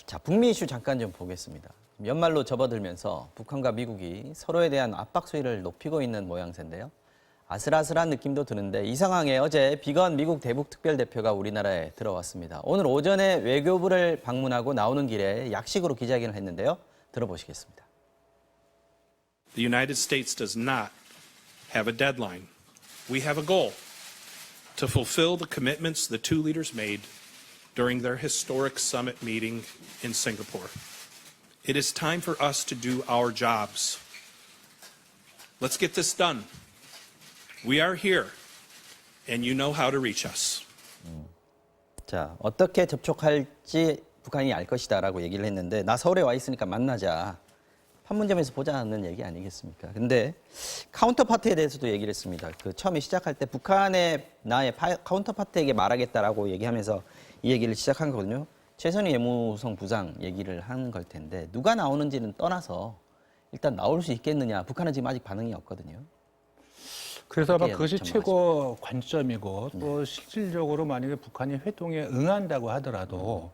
자, 북미 이슈 잠깐 좀 보겠습니다. 연말로 접어들면서 북한과 미국이 서로에 대한 압박 수위를 높이고 있는 모양새인데요. 아슬아슬한 느낌도 드는데 이 상황에 어제 비건 미국 대북 특별대표가 우리나라에 들어왔습니다. 오늘 오전에 외교부를 방문하고 나오는 길에 약식으로 기자회견을 했는데요. 들어보시겠습니다. The United States does not have a deadline. We have a goal to fulfill the commitments the two leaders made during their historic summit meeting in Singapore. It is time for us to do our jobs. Let's get this done. We are here, and you know how to reach us. 자, 어떻게 접촉할지 북한이 알 것이다라고 얘기를 했는데 나 서울에 와 있으니까 만나자. 판문점에서 보자는 얘기 아니겠습니까? 근데 카운터파트에 대해서도 얘기를 했습니다. 그 처음에 시작할 때 북한의 나의 카운터파트에게 말하겠다라고 얘기하면서 이 얘기를 시작한 거거든요. 최선희 예무성 부장 얘기를 한 걸 텐데 누가 나오는지는 떠나서 일단 나올 수 있겠느냐. 북한은 지금 아직 반응이 없거든요. 그래서 아마 그것이 전망하십니까? 최고 관점이고 또 실질적으로 만약에 북한이 회동에 응한다고 하더라도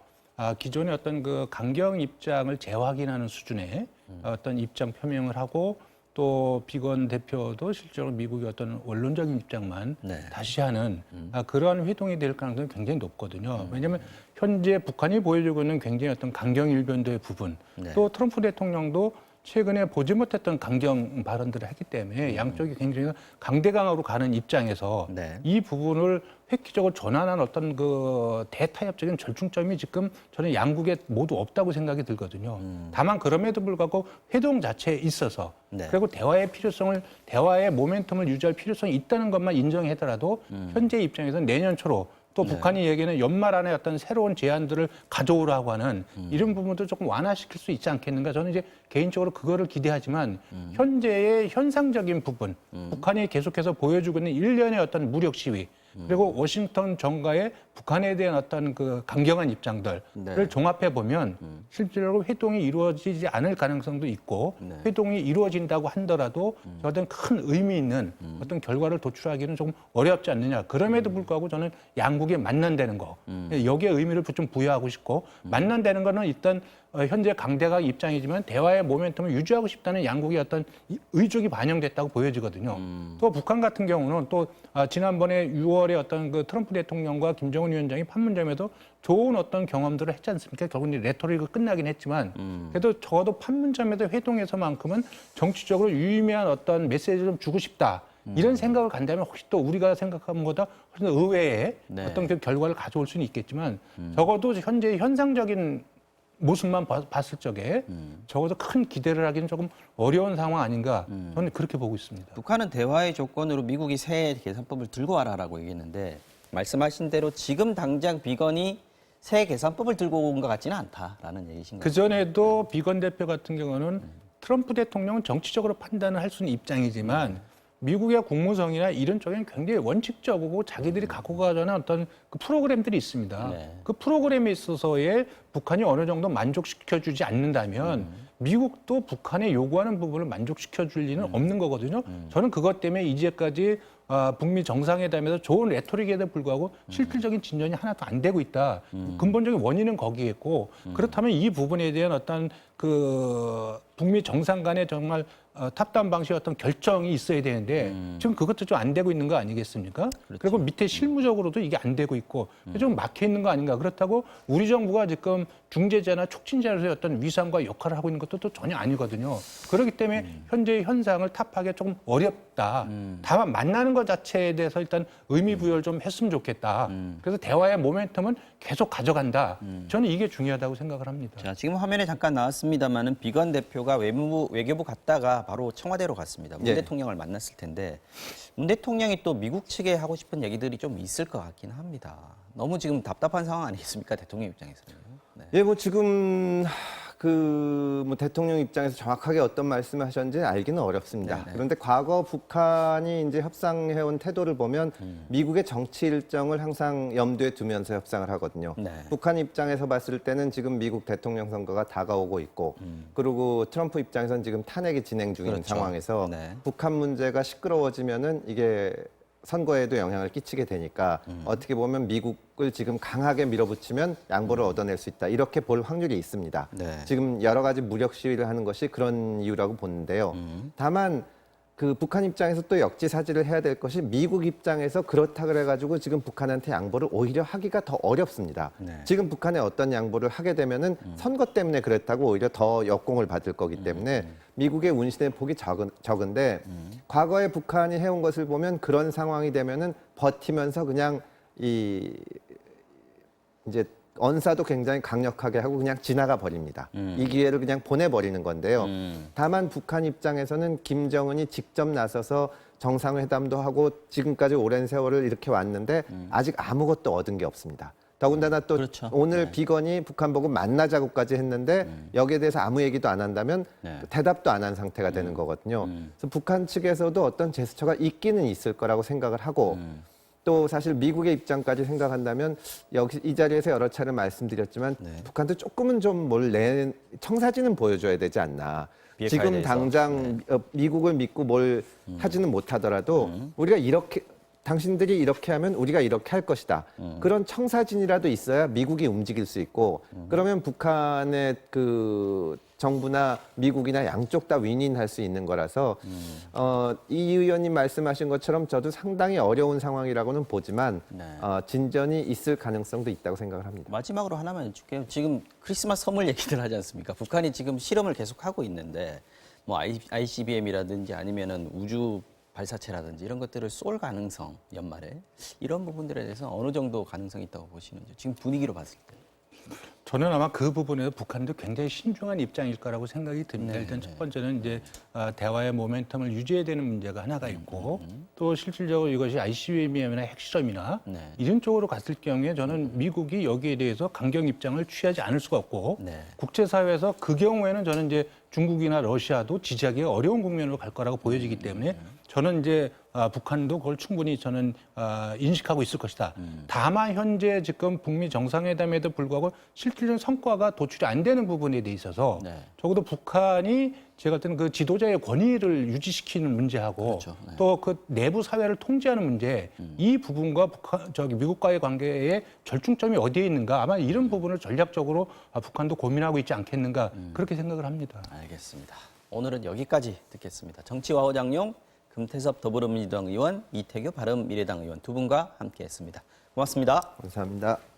기존의 어떤 그 강경 입장을 재확인하는 수준의 어떤 입장 표명을 하고 또 비건 대표도 실제로 미국의 어떤 원론적인 입장만 다시 하는 그러한 회동이 될 가능성이 굉장히 높거든요. 왜냐하면 현재 북한이 보여주고 있는 굉장히 어떤 강경 일변도의 부분 또 트럼프 대통령도 최근에 보지 못했던 강경 발언들을 했기 때문에 양쪽이 굉장히 강대강으로 가는 입장에서 이 부분을 획기적으로 전환한 어떤 그 대타협적인 절충점이 지금 저는 양국에 모두 없다고 생각이 들거든요. 다만 그럼에도 불구하고 회동 자체에 있어서 그리고 대화의 필요성을 대화의 모멘텀을 유지할 필요성이 있다는 것만 인정하더라도 현재 입장에서는 내년 초로 또 북한이 얘기하는 연말 안에 어떤 새로운 제안들을 가져오라고 하는 이런 부분도 조금 완화시킬 수 있지 않겠는가. 저는 이제 개인적으로 그거를 기대하지만 현재의 현상적인 부분, 북한이 계속해서 보여주고 있는 일련의 어떤 무력 시위, 그리고 워싱턴 정가의 북한에 대한 어떤 그 강경한 입장들을 종합해 보면 실제로 회동이 이루어지지 않을 가능성도 있고 회동이 이루어진다고 하더라도 어떤 큰 의미 있는 어떤 결과를 도출하기는 조금 어렵지 않느냐. 그럼에도 불구하고 저는 양국이 만난다는 거 여기에 의미를 좀 부여하고 싶고 만난다는 거는 일단 현재 강대강 입장이지만 대화의 모멘텀을 유지하고 싶다는 양국의 어떤 의족이 반영됐다고 보여지거든요. 또 북한 같은 경우는 또 지난번에 6월에 어떤 그 트럼프 대통령과 김정은 위원장이 판문점에도 좋은 어떤 경험들을 했지 않습니까? 결국은 레토릭을 끝나긴 했지만 그래도 적어도 판문점에도 회동에서만큼은 정치적으로 유의미한 어떤 메시지를 좀 주고 싶다. 이런 생각을 간다면 혹시 또 우리가 생각한 것보다 훨씬 더 의외의 어떤 그 결과를 가져올 수는 있겠지만 적어도 현재 현상적인 모습만 봤을 적에 적어도 큰 기대를 하기는 조금 어려운 상황 아닌가 저는 그렇게 보고 있습니다. 북한은 대화의 조건으로 미국이 새 계산법을 들고 와라라고 얘기했는데 말씀하신 대로 지금 당장 비건이 새 계산법을 들고 온 것 같지는 않다라는 얘기신가요? 그전에도 비건 대표 같은 경우는 트럼프 대통령은 정치적으로 판단을 할 수는 입장이지만 미국의 국무성이나 이런 쪽에는 굉장히 원칙적이고 자기들이 갖고 가자는 어떤 그 프로그램들이 있습니다. 그 프로그램에 있어서의 북한이 어느 정도 만족시켜주지 않는다면 미국도 북한의 요구하는 부분을 만족시켜줄 리는 없는 거거든요. 저는 그것 때문에 이제까지 북미 정상회담에서 좋은 레토릭에도 불구하고 실질적인 진전이 하나도 안 되고 있다. 근본적인 원인은 거기에 있고 그렇다면 이 부분에 대한 어떤 그 북미 정상 간의 정말 탑다운 방식의 어떤 결정이 있어야 되는데 지금 그것도 좀 안 되고 있는 거 아니겠습니까? 그리고 밑에 실무적으로도 이게 안 되고 있고 좀 막혀 있는 거 아닌가. 그렇다고 우리 정부가 지금 중재자나 촉진자로서의 어떤 위상과 역할을 하고 있는 것도 또 전혀 아니거든요. 그렇기 때문에 현재의 현상을 타파하기가 조금 어렵다. 다만 만나는 것 자체에 대해서 일단 의미 부여를 좀 했으면 좋겠다. 그래서 대화의 모멘텀은 계속 가져간다. 저는 이게 중요하다고 생각을 합니다. 자, 지금 화면에 잠깐 나왔습니다만은 비건 대표가 외교부 갔다가 바로 청와대로 갔습니다. 문 대통령을 만났을 텐데 문 대통령이 또 미국 측에 하고 싶은 얘기들이 좀 있을 것 같긴 합니다. 너무 지금 답답한 상황 아니겠습니까? 대통령 입장에서는. 예, 뭐 지금 뭐 대통령 입장에서 정확하게 어떤 말씀을 하셨는지 알기는 어렵습니다. 그런데 과거 북한이 이제 협상해온 태도를 보면 미국의 정치 일정을 항상 염두에 두면서 협상을 하거든요. 북한 입장에서 봤을 때는 지금 미국 대통령 선거가 다가오고 있고 그리고 트럼프 입장에서는 지금 탄핵이 진행 중인 상황에서 북한 문제가 시끄러워지면은 이게 선거에도 영향을 끼치게 되니까 어떻게 보면 미국을 지금 강하게 밀어붙이면 양보를 얻어낼 수 있다. 이렇게 볼 확률이 있습니다. 네. 지금 여러 가지 무력 시위를 하는 것이 그런 이유라고 보는데요. 다만 그 북한 입장에서 또 역지사지를 해야 될 것이 미국 입장에서 그렇다 그래가지고 지금 북한한테 양보를 오히려 하기가 더 어렵습니다. 네. 지금 북한에 어떤 양보를 하게 되면은 선거 때문에 그랬다고 오히려 더 역공을 받을 거기 때문에 미국의 운신의 폭이 적은데 과거에 북한이 해온 것을 보면 그런 상황이 되면은 버티면서 그냥 이제 언사도 굉장히 강력하게 하고 그냥 지나가 버립니다. 이 기회를 그냥 보내버리는 건데요. 다만 북한 입장에서는 김정은이 직접 나서서 정상회담도 하고 지금까지 오랜 세월을 이렇게 왔는데 아직 아무것도 얻은 게 없습니다. 더군다나 또 그렇죠. 오늘 네. 비건이 북한 보고 만나자고까지 했는데 여기에 대해서 아무 얘기도 안 한다면 네. 대답도 안 한 상태가 되는 거거든요. 그래서 북한 측에서도 어떤 제스처가 있기는 있을 거라고 생각을 하고 또 사실 미국의 입장까지 생각한다면 여기 이 자리에서 여러 차례 말씀드렸지만 네. 북한도 조금은 좀 청사진은 보여줘야 되지 않나. 비핵화에 지금 대해서. 당장 미국을 믿고 뭘 하지는 못하더라도 우리가 이렇게 당신들이 이렇게 하면 우리가 이렇게 할 것이다. 그런 청사진이라도 있어야 미국이 움직일 수 있고 그러면 북한의 그 정부나 미국이나 양쪽 다 윈윈할 수 있는 거라서 이 의원님 말씀하신 것처럼 저도 상당히 어려운 상황이라고는 보지만 네. 진전이 있을 가능성도 있다고 생각을 합니다. 마지막으로 하나만 여쭐게요. 지금 크리스마스 선물 얘기들 하지 않습니까? 북한이 지금 실험을 계속 하고 있는데 뭐 ICBM이라든지 아니면은 우주 발사체라든지 이런 것들을 쏠 가능성 연말에 이런 부분들에 대해서 어느 정도 가능성이 있다고 보시는지 지금 분위기로 봤을 때. 저는 아마 그 부분에서 북한도 굉장히 신중한 입장일 거라고 생각이 듭니다. 네, 일단 네. 첫 번째는 이제 대화의 모멘텀을 유지해야 되는 문제가 하나가 있고 또 실질적으로 이것이 ICBM이나 핵실험이나 네. 이런 쪽으로 갔을 경우에 저는 미국이 여기에 대해서 강경 입장을 취하지 않을 수가 없고 네. 국제사회에서 그 경우에는 저는 이제 중국이나 러시아도 지지하기가 어려운 국면으로 갈 거라고 보여지기 때문에 저는 이제 북한도 그걸 충분히 저는 인식하고 있을 것이다. 다만 현재 지금 북미 정상회담에도 불구하고 실질적인 성과가 도출이 안 되는 부분에 대 있어서 네. 적어도 북한이 제가 볼 때는 그 지도자의 권위를 유지시키는 문제하고 그렇죠. 네. 또 그 내부 사회를 통제하는 문제 이 부분과 미국과의 관계의 절충점이 어디에 있는가 아마 이런 부분을 전략적으로 북한도 고민하고 있지 않겠는가 그렇게 생각을 합니다. 알겠습니다. 오늘은 여기까지 듣겠습니다. 정치와 호장용 금태섭 더불어민주당 의원, 이태규 바른미래당 의원 두 분과 함께했습니다. 고맙습니다. 감사합니다.